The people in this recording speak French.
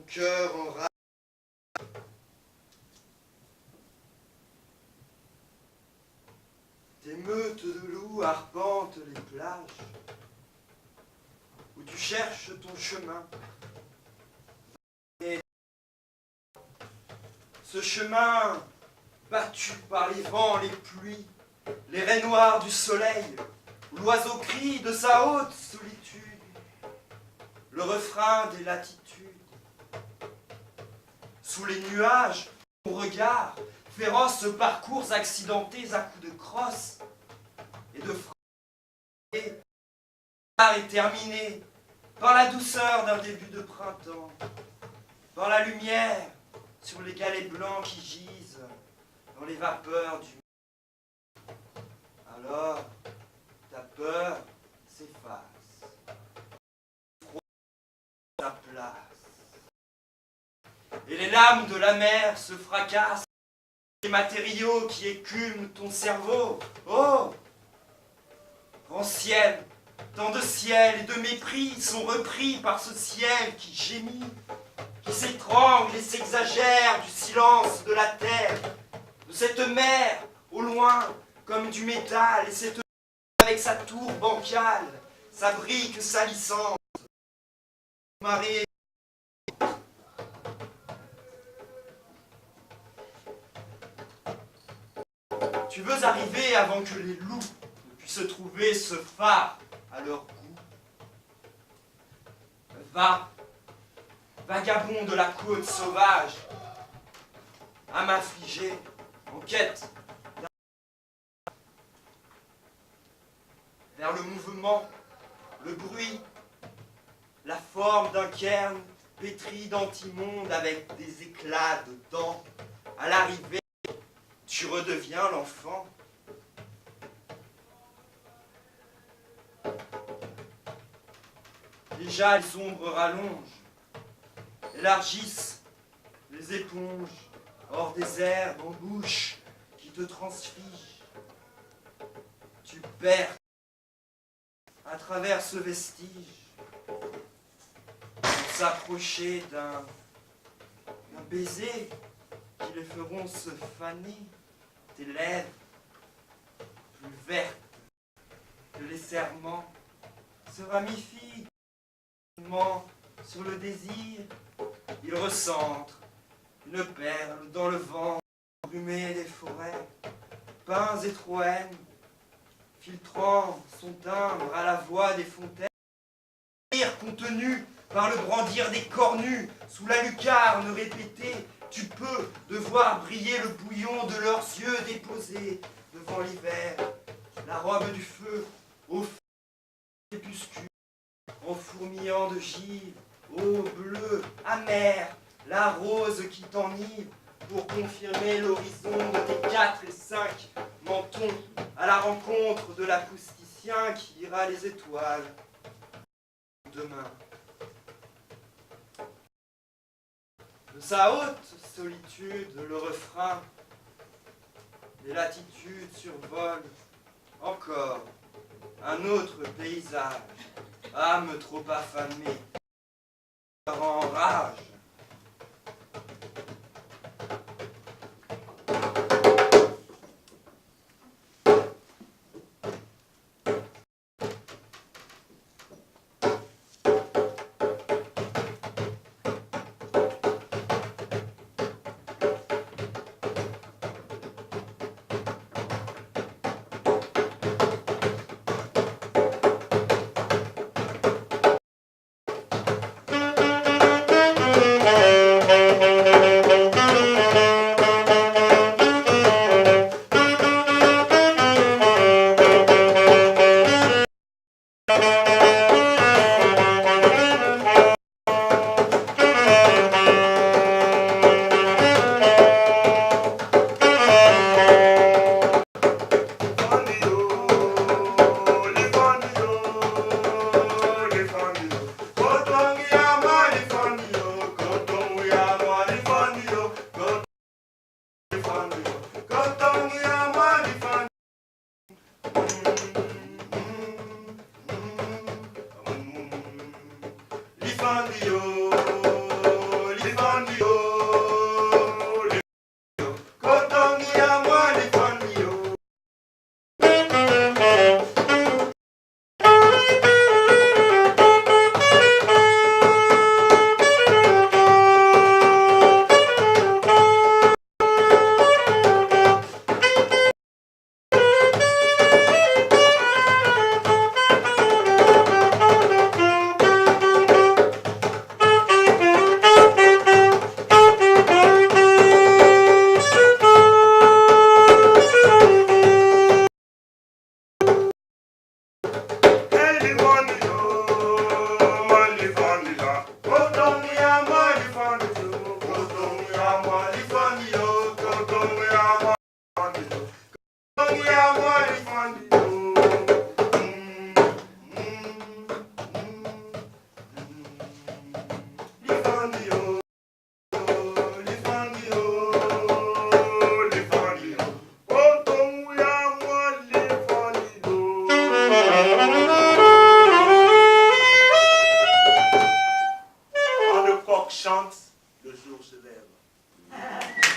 cœur en rage. Tes meutes de loups arpentent les plages, où tu cherches ton chemin. Et ce chemin, battu par les vents, les pluies, les raies noires du soleil, où l'oiseau crie de sa haute solitude, le refrain des latitudes. Sous les nuages, ton regard, féroce parcours accidentés à coups de crosse et de frappe. Est terminé par la douceur d'un début de printemps, par la lumière sur les galets blancs qui gisent dans les vapeurs du monde. Alors, ta peur s'efface, ta place. Et les lames de la mer se fracassent, les matériaux qui écument ton cerveau. Oh, grand ciel, tant de ciel et de mépris sont repris par ce ciel qui gémit, qui s'étrangle et s'exagère du silence de la terre, de cette mer au loin comme du métal, et cette avec sa tour bancale, sa brique salissante, marée. Tu veux arriver avant que les loups ne puissent trouver ce phare à leur goût. Va, vagabond de la côte sauvage, à m'affliger en quête vers le mouvement, le bruit, la forme d'un cairn pétri d'antimonde avec des éclats de dents. À l'arrivée, tu redeviens l'enfant. Déjà les ombres rallongent, élargissent les éponges hors des herbes en bouche qui te transfigent. Tu perds à travers ce vestige pour s'approcher d'un baiser qui les feront se faner. Tes lèvres plus vertes que les serments se ramifient sur le désir. Il recentre une perle dans le vent brumé des forêts, pins et troènes, filtrant son timbre à la voix des fontaines. Rire contenu par le brandir des cornus, sous la lucarne répétée, tu peux devoir briller le bouillon de leurs yeux déposés devant l'hiver, la robe du feu, au feu crépuscule, en fourmillant de givre, ô bleu, amer, la rose qui t'enivre, pour confirmer l'horizon de tes 4 et 5 mentons, à la rencontre de l'acousticien qui lira les étoiles demain. De sa haute solitude, le refrain des latitudes survole encore un autre paysage, âme trop affamée, en rage. coq chante, le jour se lève.